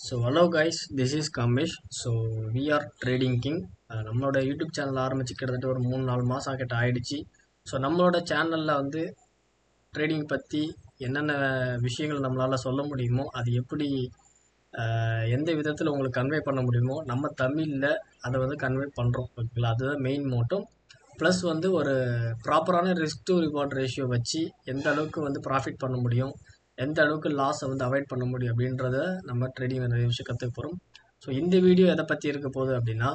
So hello guys, this is Kamesh. So we are trading king. நம்மளோட YouTube channel ஆரம்பிச்சு கிட்டத்தட்ட ஒரு 3-4 மாதம் கிட்ட ஆயிடுச்சு. ஸோ நம்மளோட சேனலில் வந்து ட்ரேடிங் பற்றி என்னென்ன விஷயங்கள் நம்மளால் சொல்ல முடியுமோ, அது எப்படி எந்த விதத்தில் உங்களுக்கு கன்வே பண்ண முடியுமோ நம்ம தமிழில் அதை வந்து கன்வே பண்ணுறோம். ஓகேங்களா, அதுதான் மெயின் மோட்டம். ப்ளஸ் வந்து ஒரு ப்ராப்பரான ரிஸ்க் டு ரிவார்ட் ரேஷியோ வச்சு எந்த அளவுக்கு வந்து ப்ராஃபிட் பண்ண முடியும், எந்த அளவுக்கு லாஸை வந்து அவாய்ட் பண்ண முடியும் அப்படின்றத நம்ம ட்ரேடிங் நிறைய விஷயம் கற்றுக்க போகிறோம். ஸோ இந்த வீடியோ எதை பற்றி இருக்க போகுது அப்படின்னா,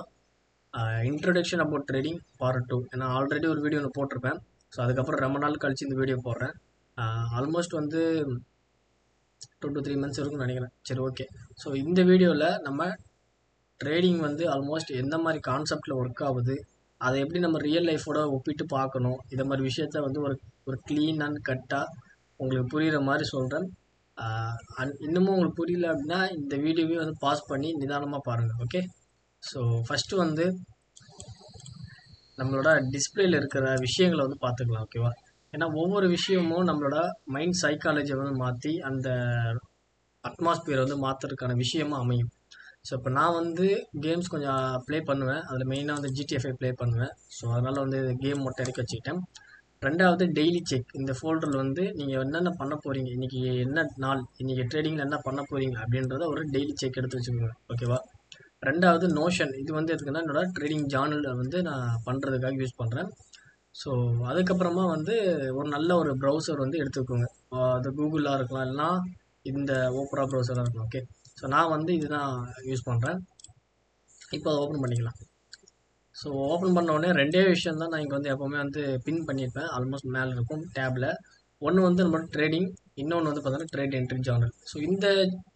இன்ட்ரடக்ஷன் அபவுட் ட்ரேடிங் பார்ட் 2. ஏன்னா ஆல்ரெடி ஒரு வீடியோ ஒன்று போட்டிருப்பேன். ஸோ அதுக்கப்புறம் ரொம்ப நாள் கழிச்சு இந்த வீடியோ போடுறேன். ஆல்மோஸ்ட் வந்து 2 to 3 months இருக்கும்னு நினைக்கிறேன். சரி, ஓகே. ஸோ இந்த வீடியோவில் நம்ம ட்ரேடிங் வந்து ஆல்மோஸ்ட் எந்த மாதிரி கான்செப்டில் ஒர்க் ஆகுது, அதை எப்படி நம்ம ரியல் லைஃபோட ஒப்பிட்டு பார்க்கணும், இதை மாதிரி விஷயத்த வந்து ஒரு க்ளீன் அண்ட் கட்டாக உங்களுக்கு புரிகிற மாதிரி சொல்கிறேன். இன்னமும் உங்களுக்கு புரியல அப்படின்னா இந்த வீடியோவே வந்து பாஸ் பண்ணி நிதானமாக பாருங்கள். ஓகே. ஸோ ஃபஸ்ட்டு வந்து நம்மளோட டிஸ்பிளேல இருக்கிற விஷயங்களை வந்து பார்த்துக்கலாம். ஓகேவா? ஏன்னா ஒவ்வொரு விஷயமும் நம்மளோட மைண்ட் சைக்காலஜியை வந்து மாற்றி அந்த அட்மாஸ்பியரை வந்து மாற்றுறதுக்கான விஷயமா அமையும். ஸோ இப்போ நான் வந்து கேம்ஸ் கொஞ்சம் ப்ளே பண்ணுவேன். அதில் மெயினாக வந்து GTA 5 ப்ளே பண்ணுவேன். ஸோ அதனால் வந்து கேம் மட்டும் இறக்கி வச்சுக்கிட்டேன். ரெண்டாவது டெய்லி செக். இந்த ஃபோல்டரில் வந்து நீங்கள் என்னென்ன பண்ண போகிறீங்க, இன்றைக்கி என்ன நாள், இன்றைக்கி ட்ரேடிங்கில் என்ன பண்ண போகிறீங்க அப்படின்றத ஒரு டெய்லி செக் எடுத்து வச்சுக்கோங்க. ஓகேவா? ரெண்டாவது நோஷன். இது வந்து எதுக்குன்னா என்னோட ட்ரேடிங் ஜார்னலில் வந்து நான் பண்ணுறதுக்காக யூஸ் பண்ணுறேன். ஸோ அதுக்கப்புறமா வந்து ஒரு நல்ல ஒரு ப்ரௌசர் வந்து எடுத்துக்கோங்க. அது கூகுளாக இருக்கலாம், இல்லைனா இந்த ஓப்ரா ப்ரௌசராக இருக்கலாம். ஓகே. ஸோ நான் வந்து இதுதான் யூஸ் பண்ணுறேன். இப்போ அதை ஓப்பன் பண்ணிக்கலாம். ஸோ ஓப்பன் பண்ண உடனே ரெண்டே விஷயம் தான் நான் இங்கே வந்து எப்போவுமே வந்து பின் பண்ணியிருப்பேன். ஆல்மோஸ்ட் மேலே இருக்கும் டேபில். ஒன்று வந்து நம்மளோட ட்ரேடிங், இன்னொன்று வந்து பார்த்தோன்னா ட்ரேட் என்ட்ரி ஜார்னல். ஸோ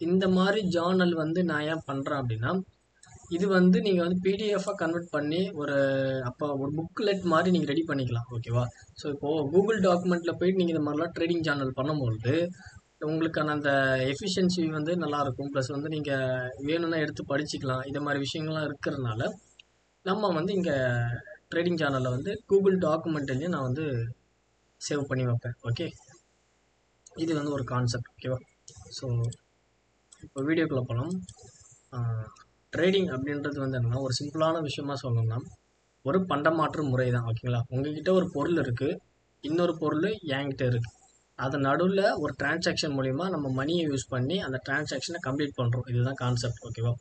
இந்த மாதிரி ஜார்னல் வந்து நான் ஏன் பண்ணுறேன் அப்படின்னா, இது வந்து நீங்கள் வந்து பிடிஎஃபாக கன்வெர்ட் பண்ணி ஒரு புக்லெட் மாதிரி நீங்கள் ரெடி பண்ணிக்கலாம். ஓகேவா? ஸோ இப்போது கூகுள் டாக்குமெண்ட்டில் போயிட்டு நீங்கள் இந்த மாதிரிலாம் ட்ரேடிங் ஜார்னல் பண்ணும்போது உங்களுக்கான அந்த எஃபிஷியன்சி வந்து நல்லாயிருக்கும். ப்ளஸ் வந்து நீங்கள் வேணும்னா எடுத்து படிச்சுக்கலாம். இது மாதிரி விஷயங்கள்லாம் இருக்கிறதுனால நம்ம வந்து இங்கே ட்ரேடிங் சேனலில் வந்து கூகுள் டாக்குமெண்ட்லேயும் நான் வந்து சேவ் பண்ணி வைப்பேன். ஓகே. இது வந்து ஒரு கான்செப்ட். ஓகேவா? ஸோ இப்போ வீடியோக்குள்ளே போகலாம். ட்ரேடிங் அப்படின்றது வந்து என்னென்னா, ஒரு சிம்பிளான விஷயமா சொல்லணும்னா ஒரு பண்டமாற்று முறை தான். ஓகேங்களா? உங்ககிட்ட ஒரு பொருள் இருக்குது, இன்னொரு பொருள் என்கிட்ட இருக்குது. அது நடுவில் ஒரு டிரான்சாக்ஷன் மூலிமா நம்ம மணியை யூஸ் பண்ணி அந்த டிரான்சாக்ஷனை கம்ப்ளீட் பண்ணுறோம். இதுதான் கான்செப்ட். ஓகேவா?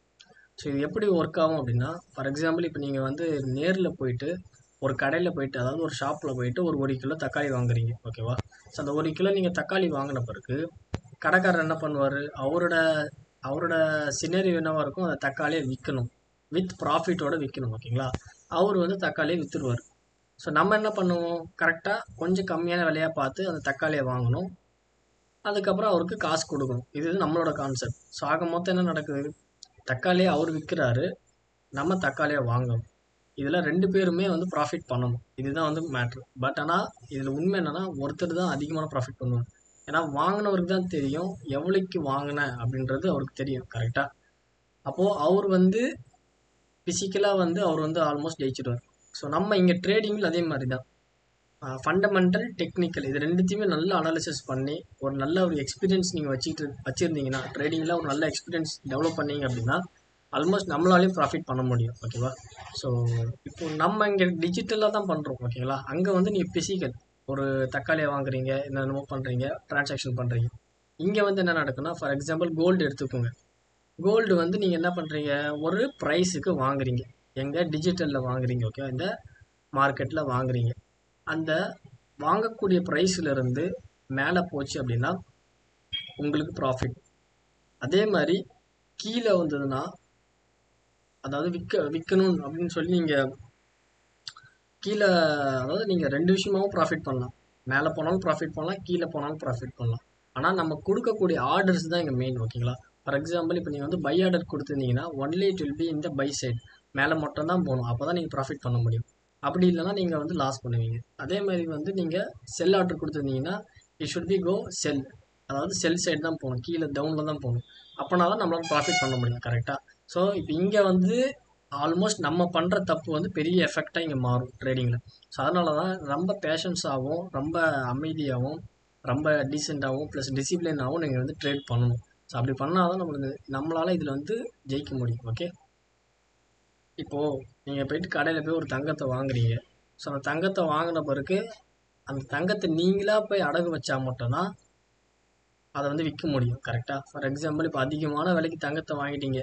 ஸோ இது எப்படி ஒர்க் ஆகும் அப்படின்னா, ஃபார் எக்ஸாம்பிள் இப்போ நீங்கள் வந்து நேரில் போயிட்டு ஒரு கடையில் போயிட்டு, அதாவது ஒரு ஷாப்பில் போயிட்டு ஒரு கிலோ தக்காளி வாங்குறீங்க. ஓகேவா? ஸோ அந்த 1 கிலோ நீங்கள் தக்காளி வாங்கின பிறகு கடைக்காரர் என்ன பண்ணுவார், அவரோட சினரியோ என்னவாக இருக்கும், அந்த தக்காளியை விற்கணும், வித் ப்ராஃபிட்டோடு விற்கணும். ஓகேங்களா? அவர் வந்து தக்காளியை விற்றுருவார். ஸோ நம்ம என்ன பண்ணுவோம், கரெக்டாக கொஞ்சம் கம்மியான விலையாக பார்த்து அந்த தக்காளியை வாங்கணும். அதுக்கப்புறம் அவருக்கு காசு கொடுக்கணும். இது நம்மளோட கான்செப்ட். ஸோ ஆக மொத்தம் என்ன நடக்குது, தக்காளியை அவர் விற்கிறாரு, நம்ம தக்காளியை வாங்கணும். இதில் 2 பேருமே வந்து ப்ராஃபிட் பண்ணணும். இதுதான் வந்து மேட்ரு. பட் ஆனால் இதில் உண்மை என்னென்னா, ஒருத்தர் தான் அதிகமான ப்ராஃபிட் பண்ணுவார். ஏன்னா வாங்கினவருக்கு தான் தெரியும் எவ்வளோக்கு வாங்கினேன் அப்படின்றது அவருக்கு தெரியும். கரெக்டாக? அப்போது அவர் வந்து ஃபிசிக்கலாக வந்து அவர் வந்து ஆல்மோஸ்ட் ஜெயிச்சிடுவார். ஸோ நம்ம இங்கே ட்ரேடிங்கில் அதே மாதிரி தான். ஃபண்டமெண்டல், டெக்னிக்கல், இது ரெண்டுத்தையுமே நல்லா அனாலிசிஸ் பண்ணி ஒரு நல்ல ஒரு எக்ஸ்பீரியன்ஸ் நீங்கள் வச்சுருந்தீங்கன்னா, ட்ரேடிங்கில் ஒரு நல்ல எக்ஸ்பீரியன்ஸ் டெவலப் பண்ணீங்க அப்படின்னா ஆல்மோஸ்ட் நம்மளாலையும் ப்ராஃபிட் பண்ண முடியும். ஓகேவா? ஸோ இப்போ நம்ம இங்கே டிஜிட்டலாக தான் பண்ணுறோம். ஓகேங்களா? அங்கே வந்து நீங்கள் ஃபிசிக்கல் ஒரு தக்காளியை வாங்குறீங்க, என்னென்னமோ பண்ணுறீங்க, டிரான்சாக்ஷன் பண்ணுறீங்க. இங்கே வந்து என்ன நடக்குன்னா, ஃபார் எக்ஸாம்பிள் கோல்டு எடுத்துக்கோங்க. கோல்டு வந்து நீங்கள் என்ன பண்ணுறீங்க, ஒரு ப்ரைஸுக்கு வாங்குறீங்க. எங்கே டிஜிட்டலில் வாங்குறீங்க. ஓகே, இந்த மார்க்கெட்டில் வாங்குறீங்க. அந்த வாங்கக்கூடிய ப்ரைஸ்லேருந்து மேலே போச்சு அப்படின்னா உங்களுக்கு ப்ராஃபிட். அதே மாதிரி கீழே வந்ததுன்னா, அதாவது விற்கணும் அப்படின்னு சொல்லி நீங்கள் கீழே, அதாவது நீங்கள் 2 விஷயமாவும் ப்ராஃபிட் பண்ணலாம். மேலே போனாலும் ப்ராஃபிட் பண்ணலாம், கீழே போனாலும் ப்ராஃபிட் பண்ணலாம். ஆனால் நம்ம கொடுக்கக்கூடிய ஆர்டர்ஸ் தான் இங்கே மெயின். ஓகேங்களா? ஃபார் எக்ஸாம்பிள் இப்போ நீங்கள் வந்து பை ஆர்டர் கொடுத்துருந்தீங்கன்னா ஒன்லி இட் வில் பி இந்த பை சைட், மேலே மட்டும் தான் போகணும். அப்போ தான் நீங்கள் ப்ராஃபிட் பண்ண முடியும். அப்படி இல்லைனா நீங்கள் வந்து லாஸ் பண்ணுவீங்க. அதே மாதிரி வந்து நீங்கள் செல் ஆர்டர் கொடுத்துருந்தீங்கன்னா it should be go sell, அதாவது செல் சைடு தான் போகணும், கீழே டவுனில் தான் போகணும். அப்போனா தான் நம்மளால் ப்ராஃபிட் பண்ண முடியும். கரெக்டாக? ஸோ இப்போ இங்கே வந்து ஆல்மோஸ்ட் நம்ம பண்ணுற தப்பு வந்து பெரிய எஃபெக்டாக இங்கே மாறும் ட்ரேடிங்கில். ஸோ அதனால தான் ரொம்ப பேஷன்ஸாகவும், ரொம்ப அமைதியாகவும், ரொம்ப டீசெண்டாகவும், ப்ளஸ் டிசிப்ளினாகவும் நீங்கள் வந்து ட்ரேட் பண்ணணும். ஸோ அப்படி பண்ணால் தான் நம்மளால் இதில் வந்து ஜெயிக்க முடியும். ஓகே, இப்போது நீங்கள் போயிட்டு கடையில் போய் ஒரு தங்கத்தை வாங்குறீங்க. ஸோ அந்த தங்கத்தை வாங்கின பிறகு அந்த தங்கத்தை நீங்களாக போய் அடகு வச்சா மட்டும்தான் அதை வந்து விற்க முடியும். கரெக்டாக? ஃபார் எக்ஸாம்பிள், இப்போ அதிகமான விலைக்கு தங்கத்தை வாங்கிட்டீங்க,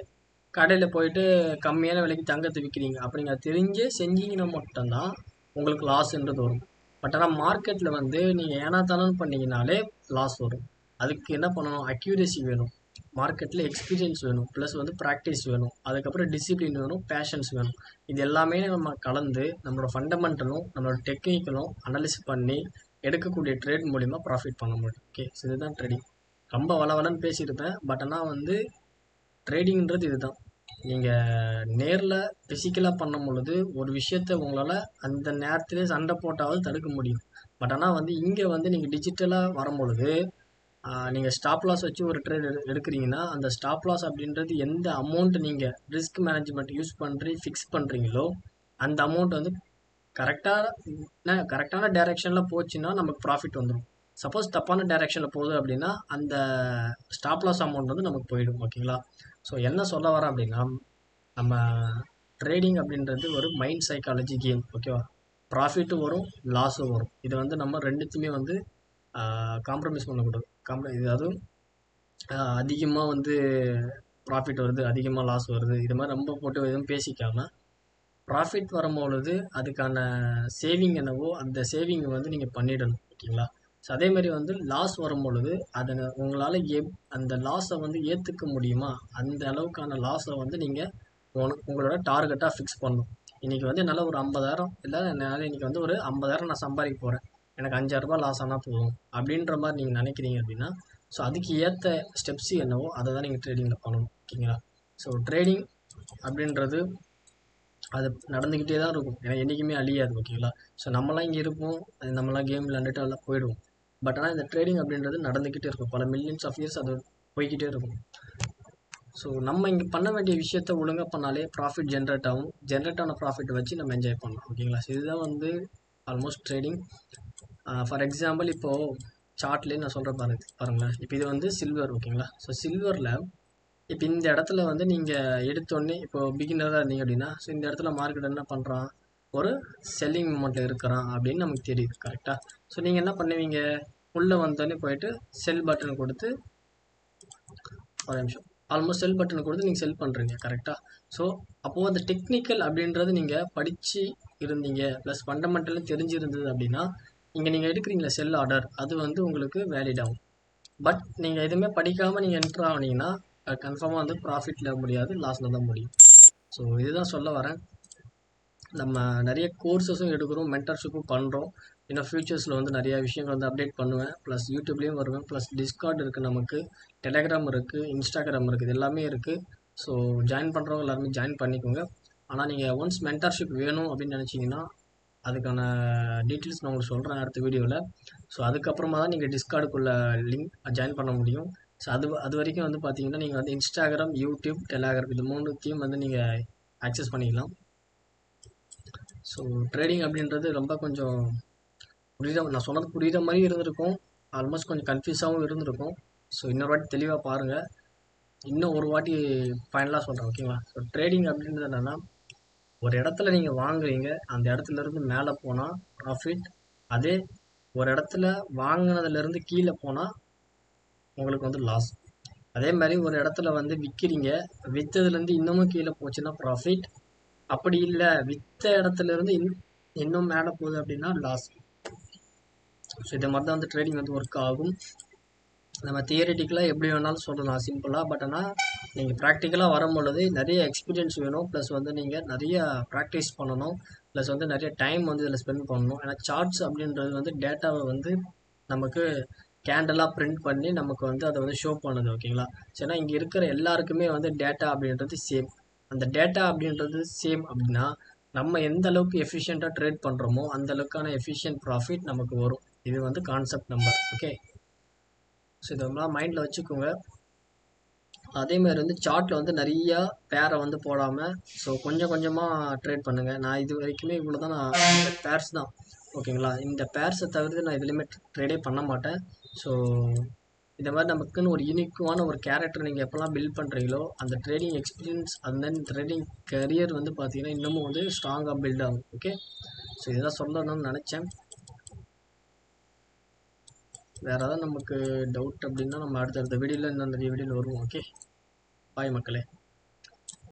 கடையில் போயிட்டு கம்மியான விலைக்கு தங்கத்தை விற்கிறீங்க, அப்படிங்க தெரிஞ்சே செஞ்சீங்கன்னா மட்டும்தான் உங்களுக்கு லாஸ்ன்றது வரும். பட் ஆனால் மார்க்கெட்டில் வந்து நீங்கள் ஏனாத்தானு பண்ணிங்கனாலே லாஸ் வரும். அதுக்கு என்ன பண்ணணும்? அக்யூரேசி வேணும், மார்க்கெட்டில் எக்ஸ்பீரியன்ஸ் வேணும், ப்ளஸ் வந்து ப்ராக்டிஸ் வேணும், அதுக்கப்புறம் டிசிப்ளின் வேணும், பேஷன்ஸ் வேணும். இது எல்லாமே நம்ம கலந்து நம்மளோட ஃபண்டமெண்டலும் நம்மளோட டெக்னிக்கலும் அனலைஸ் பண்ணி எடுக்கக்கூடிய ட்ரேட் மூலிமா ப்ராஃபிட் பண்ண முடியும். ஓகே, ஸோ இதுதான் ட்ரேடிங். ரொம்ப வளவலன்னு பேசியிருப்பேன், பட் ஆனால் வந்து ட்ரேடிங்கிறது இதுதான். நீங்கள் நேரில் ஃபிசிக்கலாக பண்ணும் பொழுது ஒரு விஷயத்தை உங்களால் அந்த நேரத்திலே சண்டை போட்டாவது தடுக்க முடியும். பட் ஆனால் வந்து இங்கே வந்து நீங்கள் டிஜிட்டலாக வரும்பொழுது நீங்கள் ஸ்டாப் லாஸ் வச்சு ஒரு ட்ரேட் எடுக்கிறீங்கன்னா, அந்த ஸ்டாப் லாஸ் அப்படின்றது எந்த அமௌண்ட் நீங்கள் ரிஸ்க் மேனேஜ்மெண்ட் யூஸ் பண்ணி ஃபிக்ஸ் பண்ணுறீங்களோ அந்த அமௌண்ட் வந்து கரெக்டான டைரெக்ஷனில் போச்சுன்னா நமக்கு ப்ராஃபிட் வந்துடும். சப்போஸ் தப்பான டைரெக்ஷனில் போகுது அப்படின்னா அந்த ஸ்டாப் லாஸ் அமௌண்ட் வந்து நமக்கு போயிடும். ஓகேங்களா? ஸோ என்ன சொல்ல வரேன் அப்படின்னா, நம்ம ட்ரேடிங் அப்படின்றது ஒரு மைண்ட் சைக்காலஜி கேம். ஓகேவா? ப்ராஃபிட்டும் வரும், லாஸும் வரும். இது வந்து நம்ம ரெண்டுத்தையுமே வந்து காம்ப்ரமைஸ் பண்ணக்கூடாது. இது அதுவும் அதிகமாக வந்து ப்ராஃபிட் வருது, அதிகமாக லாஸ் வருது, இது மாதிரி ரொம்ப போட்டு எதுவும் பேசிக்காமல் ப்ராஃபிட் வரும்பொழுது அதுக்கான சேவிங் என்னவோ அந்த சேவிங்கை வந்து நீங்கள் பண்ணிடணும். ஓகேங்களா? ஸோ அதேமாதிரி வந்து லாஸ் வரும்பொழுது அதை உங்களால் அந்த லாஸை வந்து ஏற்றுக்க முடியுமா, அந்த அளவுக்கான லாஸை வந்து நீங்கள் உங்களோட டார்கெட்டாக ஃபிக்ஸ் பண்ணணும். இன்றைக்கி வந்து என்னால் ஒரு 50,000 இல்லை என்னால் இன்றைக்கி வந்து ஒரு 50,000 நான் சம்பாதிக்க போகிறேன், எனக்கு 5,000 லாஸ் ஆனால் போதும் அப்படின்ற மாதிரி நீங்கள் நினைக்கிறீங்க அப்படின்னா, ஸோ அதுக்கு ஏற்ற ஸ்டெப்ஸ் என்னவோ அதை தான் நீங்கள் ட்ரேடிங்கில் பண்ணணும். ஓகேங்களா? ஸோ ட்ரேடிங் அப்படின்றது அது நடந்துக்கிட்டே தான் இருக்கும், ஏன்னா என்றைக்குமே அழியாது. ஓகேங்களா? ஸோ நம்மளாம் இங்கே இருப்போம், நம்மளாம் கேம் விளையாண்டுட்டு எல்லாம் போயிடுவோம். பட் ஆனால் இந்த ட்ரேடிங் அப்படின்றது நடந்துக்கிட்டே இருக்கும், பல மில்லியன்ஸ் ஆஃப் இயர்ஸ் அது போய்கிட்டே இருக்கும். ஸோ நம்ம இங்கே பண்ண வேண்டிய விஷயத்த ஒழுங்காக பண்ணாலே ப்ராஃபிட் ஜென்ரேட் ஆகும், ஜென்ரேட் ஆன ப்ராஃபிட் வச்சு நம்ம என்ஜாய் பண்ணலாம். ஓகேங்களா? ஸோ இதுதான் வந்து ஆல்மோஸ்ட் ட்ரேடிங். ஃபார் எக்ஸாம்பிள், இப்போது சார்ட்லேயே நான் சொல்கிறேன் பாருங்களேன். இப்போ இது வந்து சில்வர். ஓகேங்களா? ஸோ சில்வரில் இப்போ இந்த இடத்துல வந்து நீங்கள் எடுத்தோடனே இப்போது பிகினராக இருந்தீங்க அப்படின்னா, ஸோ இந்த இடத்துல மார்க்கெட் என்ன பண்ணுறான், ஒரு செல்லிங் மூமெண்ட்டில் இருக்கிறான் அப்படின்னு நமக்கு தெரியுது. கரெக்டாக? ஸோ நீங்கள் என்ன பண்ணுவீங்க, உள்ளே வந்தோடனே போயிட்டு செல் பட்டன் கொடுத்து, ஒரு நிமிஷம், ஆல்மோஸ்ட் செல் பட்டன் கொடுத்து நீங்கள் செல் பண்ணுறீங்க. கரெக்டாக? ஸோ அப்போது அந்த டெக்னிக்கல் அப்படின்றது நீங்கள் படித்து இருந்தீங்க, ப்ளஸ் ஃபண்டமெண்டலும் தெரிஞ்சிருந்தது அப்படின்னா இங்கே நீங்கள் எடுக்கிறீங்களா செல் ஆர்டர், அது வந்து உங்களுக்கு வேலிட் ஆகும். பட் நீங்கள் எதுவுமே படிக்காமல் நீங்கள் என்ட்ரு ஆனீங்கன்னா கன்ஃபார்மாக வந்து ப்ராஃபிட்டில் முடியாது, லாஸில் தான் முடியும். ஸோ இதுதான் சொல்ல வரேன். நம்ம நிறைய கோர்ஸஸும் எடுக்கிறோம், மென்டர்ஷிப்பும் பண்ணுறோம். இன்னும் ஃப்யூச்சர்ஸில் வந்து நிறையா விஷயங்கள் வந்து அப்டேட் பண்ணுவேன், ப்ளஸ் யூடியூப்லேயும் வருவேன், ப்ளஸ் டிஸ்கார்ட் இருக்குது, நமக்கு டெலகிராம் இருக்குது, இன்ஸ்டாகிராம் இருக்குது, இது எல்லாமே இருக்குது. ஸோ ஜாயின் பண்ணுறவங்க எல்லாருமே ஜாயின் பண்ணிக்கோங்க. ஆனால் நீங்கள் ஒன்ஸ் மென்டர்ஷிப் வேணும் அப்படின்னு நினச்சிங்கன்னா அதுக்கான டீட்டெயில்ஸ் நான் உங்களுக்கு சொல்கிறேன் அடுத்த வீடியோவில். ஸோ அதுக்கப்புறமா தான் நீங்கள் டிஸ்கார்டுக்குள்ளே லிங்க் ஜாயின் பண்ண முடியும். ஸோ அது வரைக்கும் வந்து பார்த்தீங்கன்னா நீங்கள் வந்து இன்ஸ்டாகிராம், யூடியூப், டெலகிராம் இது மூணுத்தையும் வந்து நீங்கள் ஆக்சஸ் பண்ணிக்கலாம். ஸோ ட்ரேடிங் அப்படின்றது ரொம்ப கொஞ்சம் நான் சொன்னது புரியுற மாதிரி இருந்திருக்கும், ஆல்மோஸ்ட் கொஞ்சம் கன்ஃபியூஸாகவும் இருந்திருக்கும். ஸோ இன்னொரு வாட்டி தெளிவாக பாருங்கள், இன்னும் ஒரு வாட்டி ஃபைனலாக சொல்கிறேன். ஓகேங்களா? ஸோ ட்ரேடிங் அப்படின்றது என்னென்னா, ஒரு இடத்துல நீங்கள் வாங்குறீங்க, அந்த இடத்துலேருந்து மேலே போனால் ப்ராஃபிட், அதே ஒரு இடத்துல வாங்கினதுலேருந்து கீழே போனால் உங்களுக்கு வந்து லாஸ். அதே மாதிரி ஒரு இடத்துல வந்து விற்கிறீங்க, விற்றதுலேருந்து இன்னமும் கீழே போச்சுன்னா ப்ராஃபிட், அப்படி இல்லை விற்ற இடத்துலேருந்து இன்னும் மேலே போகுது அப்படின்னா லாஸ். ஸோ இதை மாதிரி தான் வந்து ட்ரேடிங் வந்து ஒர்க் ஆகும். நம்ம தியரிட்டிக்கலாக எப்படி வேணாலும் சொல்லலாம் சிம்பிளாக, பட் ஆனால் நீங்கள் ப்ராக்டிக்கலாக வரும்பொழுது நிறைய எக்ஸ்பீரியன்ஸ் வேணும், ப்ளஸ் வந்து நீங்கள் நிறைய ப்ராக்டிஸ் பண்ணணும், ப்ளஸ் வந்து நிறைய டைம் வந்து இதில் ஸ்பெண்ட் பண்ணணும். ஏன்னா சார்ட்ஸ் அப்படின்றது வந்து டேட்டாவை வந்து நமக்கு கேண்டலாக பிரிண்ட் பண்ணி நமக்கு வந்து அதை வந்து ஷோ பண்ணுது. ஓகேங்களா? ஏன்னா இங்கே இருக்கிற எல்லாருக்குமே வந்து டேட்டா அப்படின்றது சேம். அந்த டேட்டா அப்படின்றது சேம் அப்படின்னா நம்ம எந்த அளவுக்கு எஃபிஷியண்ட்டாக ட்ரேட் பண்ணுறோமோ அந்த அளவுக்கான எஃபிஷியன்ட் ப்ராஃபிட் நமக்கு வரும். இது வந்து கான்செப்ட் நம்பர். ஓகே, ஸோ இதெல்லாம் மைண்டில் வச்சுக்கோங்க. அதேமாதிரி வந்து சார்ட்டில் வந்து நிறையா பேரை வந்து போடாமல் ஸோ கொஞ்சம் கொஞ்சமாக ட்ரேட் பண்ணுங்கள். நான் இது வரைக்குமே இவ்வளோ தான், நான் பேர்ஸ் தான். ஓகேங்களா? இந்த பேர்ஸை தவிர்த்து நான் எதுலேயுமே ட்ரேடே பண்ண மாட்டேன். ஸோ இந்த மாதிரி நமக்குன்னு ஒரு யூனிக்கான ஒரு கேரக்டர் நீங்கள் எப்போல்லாம் பில்ட் பண்ணுறீங்களோ அந்த trading experience and then trading career வந்து பார்த்தீங்கன்னா இன்னமும் வந்து ஸ்ட்ராங்காக பில்ட் ஆகும். ஓகே, ஸோ இதெல்லாம் சொல்லணும்னு நினச்சேன். வேறு ஏதாவது நமக்கு டவுட் அப்படின்னா நம்ம அடுத்தடுத்த வீடியோவில் இன்னும் நிறைய வீடியோவில் வருவோம். ஓகே, பாய் மக்களே.